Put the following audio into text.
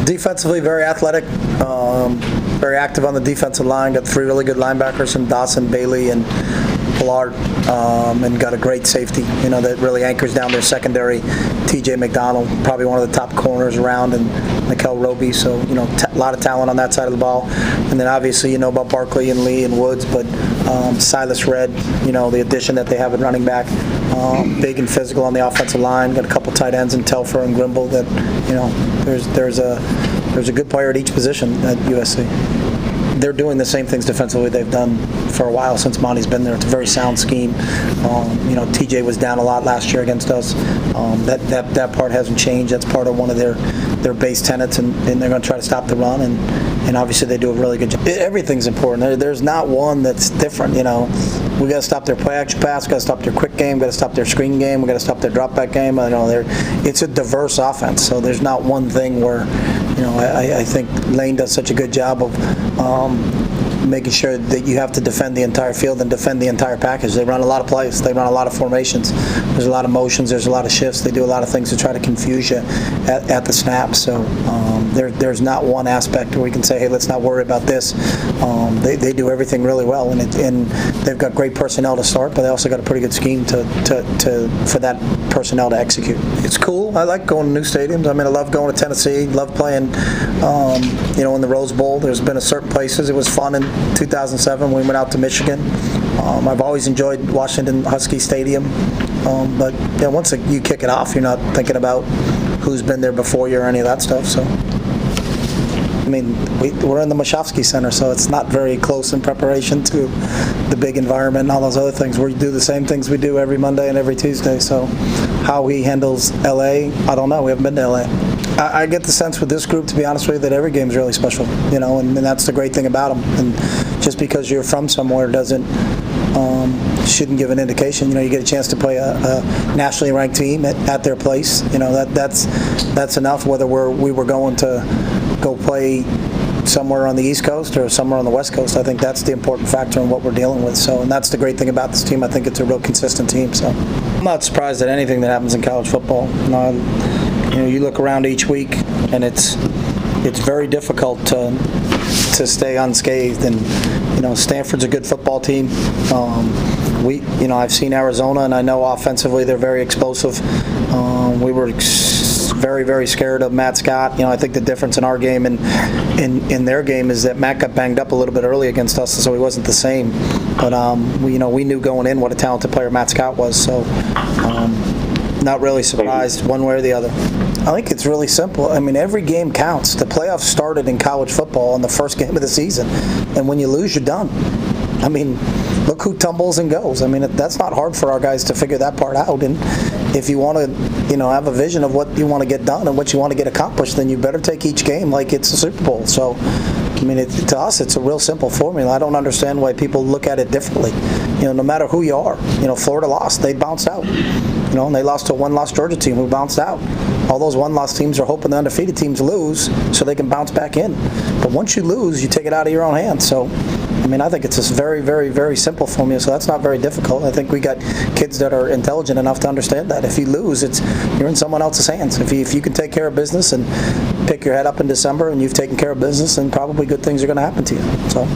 Defensively, very athletic, very active on the defensive line. Got 3 really good linebackers in Dawson, Bailey, and Pollard, and got a great safety, that really anchors down their secondary. TJ McDonald, probably one of the top corners around, and Mikel Roby, so, a lot of talent on that side of the ball. And then obviously you know about Barkley and Lee and Woods, but Silas Red, the addition that they have at running back, big and physical on the offensive line. Got a couple tight ends in Telfer and Grimble that, there's a good player at each position at USC. They're doing the same things defensively they've done for a while since Monty's been there. It's a very sound scheme. TJ was down a lot last year against us. That part hasn't changed. That's part of one of their base tenets, and they're going to try to stop the run. And obviously they do a really good job. Everything's important. There's not one that's different. We got to stop their play action pass. Got to stop their quick game. Got to stop their screen game. We got to stop their drop back game. It's a diverse offense. So there's not one thing where. I think Lane does such a good job of making sure that you have to defend the entire field and defend the entire package. They run a lot of plays. They run a lot of formations. There's a lot of motions. There's a lot of shifts. They do a lot of things to try to confuse you at the snap. So there's not one aspect where we can say, hey, let's not worry about this. They do everything really well, and they've got great personnel to start, but they also got a pretty good scheme for that personnel to execute. It's cool. I like going to new stadiums. I love going to Tennessee. Love playing, in the Rose Bowl. There's been certain places. It was fun in 2007 when we went out to Michigan. I've always enjoyed Washington Husky Stadium, but once you kick it off, you're not thinking about who's been there before you or any of that stuff. So, we're in the Mashofsky Center, so it's not very close in preparation to the big environment and all those other things. We do the same things we do every Monday and every Tuesday. So, how he handles LA, I don't know. We haven't been to LA. I get the sense with this group, to be honest with you, that every game is really special, and that's the great thing about them. And just because you're from somewhere shouldn't give an indication. You get a chance to play a nationally ranked team at their place. That's enough. Whether we were going to go play somewhere on the East Coast or somewhere on the West Coast, I think that's the important factor in what we're dealing with. So, and that's the great thing about this team. I think it's a real consistent team. So, I'm not surprised at anything that happens in college football. You look around each week, and it's very difficult to stay unscathed. And Stanford's a good football team. I've seen Arizona, and I know offensively they're very explosive. We were very, very scared of Matt Scott. I think the difference in our game and in their game is that Matt got banged up a little bit early against us, so he wasn't the same. But we knew going in what a talented player Matt Scott was. So. Not really surprised one way or the other. I think it's really simple. Every game counts. The playoffs started in college football on the first game of the season, and when you lose, you're done. Look who tumbles and goes. That's not hard for our guys to figure that part out. And if you want to, have a vision of what you want to get done and what you want to get accomplished, then you better take each game like it's a Super Bowl. So, to us, it's a real simple formula. I don't understand why people look at it differently. No matter who you are. Florida lost. They bounced out. And they lost to a one-loss Georgia team who bounced out. All those one-loss teams are hoping the undefeated teams lose so they can bounce back in. But once you lose, you take it out of your own hands. So, I think it's a very, very, very simple formula, so that's not very difficult. I think we got kids that are intelligent enough to understand that. If you lose, you're in someone else's hands. If you can take care of business and pick your head up in December and you've taken care of business, then probably good things are going to happen to you. So.